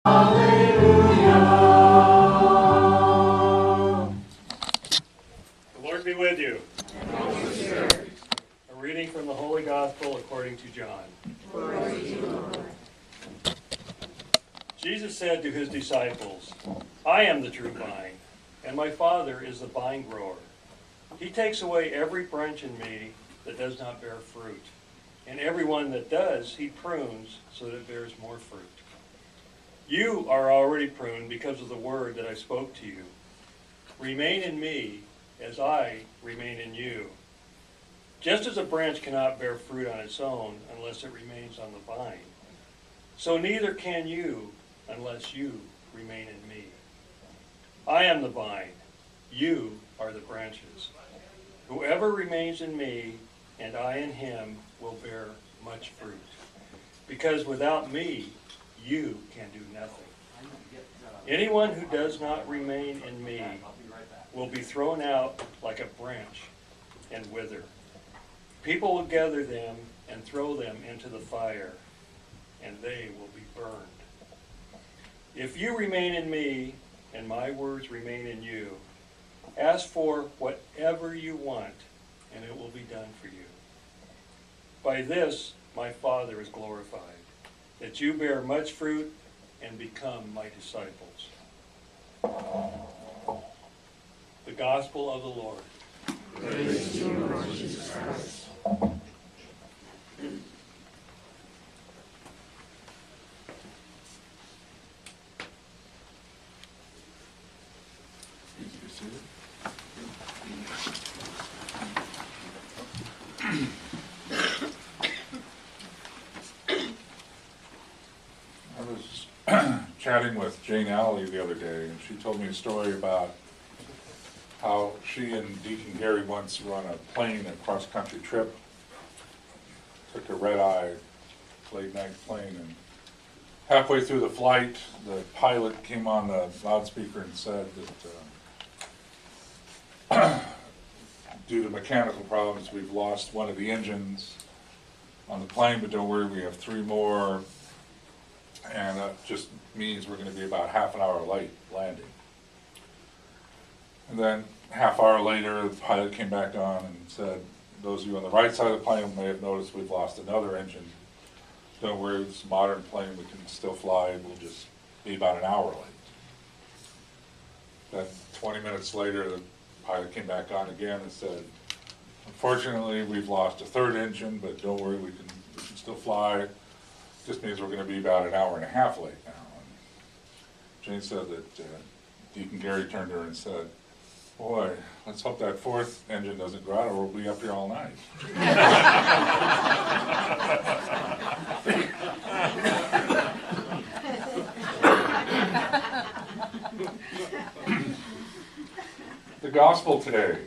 The Lord be with you. A reading from the Holy Gospel according to John. Jesus said to his disciples, "I am the true vine, and my Father is the vine grower. He takes away every branch in me that does not bear fruit, and every one that does, he prunes so that it bears more fruit. You are already pruned because of the word that I spoke to you. Remain in me as I remain in you. Just as a branch cannot bear fruit on its own unless it remains on the vine, so neither can you unless you remain in me. I am the vine, you are the branches. Whoever remains in me and I in him will bear much fruit, because without me you can do nothing. Anyone who does not remain in me will be thrown out like a branch and wither. People will gather them and throw them into the fire, and they will be burned. If you remain in me and my words remain in you, ask for whatever you want, and it will be done for you. By this my Father is glorified, that you bear much fruit and become my disciples." The Gospel of the Lord. Praise to you, Lord Jesus Christ. I was chatting with Jane Alley the other day, and she told me a story about how she and Deacon Gary once were on a plane, a cross-country trip, took a red-eye late-night plane, and halfway through the flight, the pilot came on the loudspeaker and said that due to mechanical problems, we've lost one of the engines on the plane, but don't worry, we have 3 more, and that just means we're going to be about half an hour late landing. And then half hour later, the pilot came back on and said, "Those of you on the right side of the plane may have noticed we've lost another engine. Don't worry, it's a modern plane, we can still fly, we'll just be about an hour late." Then 20 minutes later, the pilot came back on again and said, "Unfortunately, we've lost a 3rd engine, but don't worry, we can still fly. Just means we're going to be about an hour and a half late now." And Jane said that Deacon Gary turned to her and said, "Boy, let's hope that 4th engine doesn't go out or we'll be up here all night." The gospel today,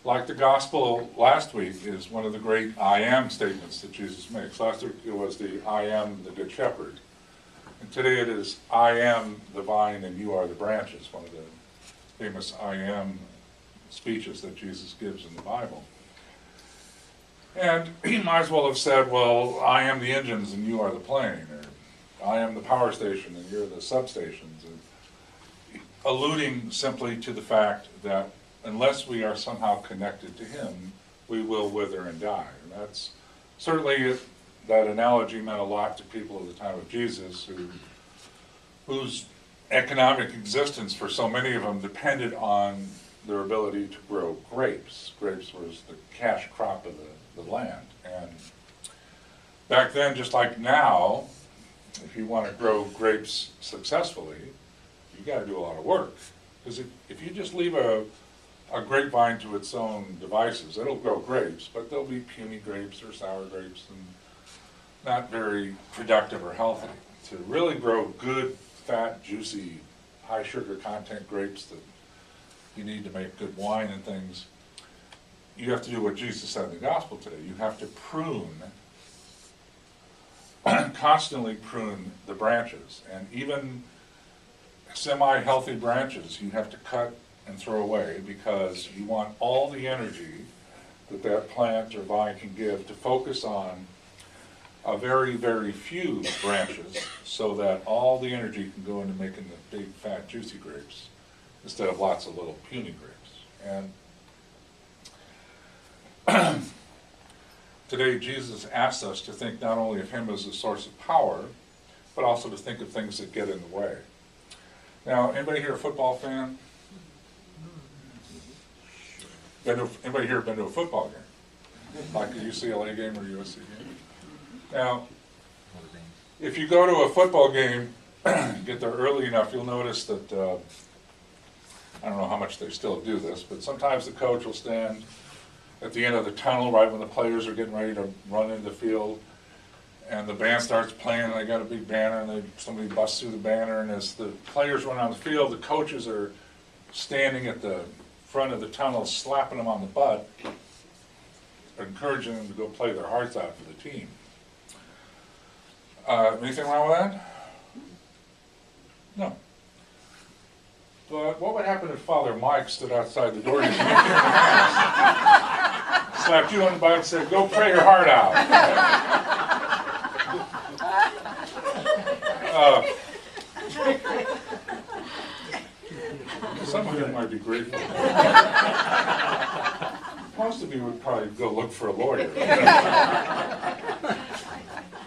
like the gospel last week, is one of the great I am statements that Jesus makes. Last week it was the I am the good shepherd. And today it is I am the vine and you are the branches, one of the famous I am speeches that Jesus gives in the Bible. And he might as well have said, well, I am the engines and you are the plane, or I am the power station and you're the substations, and alluding simply to the fact that unless we are somehow connected to him, we will wither and die. And that's certainly, that analogy meant a lot to people at the time of Jesus, whose economic existence for so many of them depended on their ability to grow grapes. Grapes was the cash crop of the land. And back then, just like now, if you want to grow grapes successfully, you got to do a lot of work. Because if you just leave a grapevine to its own devices, it'll grow grapes, but they'll be puny grapes or sour grapes and not very productive or healthy. To really grow good, fat, juicy, high sugar content grapes that you need to make good wine and things, you have to do what Jesus said in the gospel today. You have to prune, constantly prune the branches. And even semi-healthy branches you have to cut and throw away, because you want all the energy that that plant or vine can give to focus on a very, very few branches so that all the energy can go into making the big, fat, juicy grapes instead of lots of little puny grapes. And today, Jesus asks us to think not only of him as a source of power, but also to think of things that get in the way. Now, anybody here a football fan? Anybody here been to a football game? Like a UCLA game or USC game? Now, if you go to a football game, get there early enough, you'll notice that, I don't know how much they still do this, but sometimes the coach will stand at the end of the tunnel right when the players are getting ready to run into the field, and the band starts playing, and they got a big banner, and somebody busts through the banner, and as the players run on the field, the coaches are standing at the front of the tunnel, slapping them on the butt, encouraging them to go play their hearts out for the team. Anything wrong with that? No. But what would happen if Father Mike stood outside the door and slapped you on the butt and said, "Go pray your heart out"? Some of you might be grateful. Most of you would probably go look for a lawyer.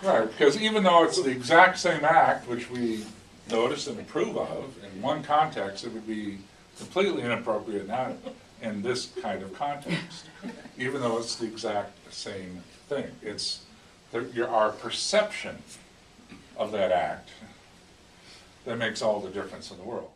Right, because even though it's the exact same act, which we notice and approve of, in one context it would be completely inappropriate now in this kind of context, even though it's the exact same thing. It's our perception of that act that makes all the difference in the world.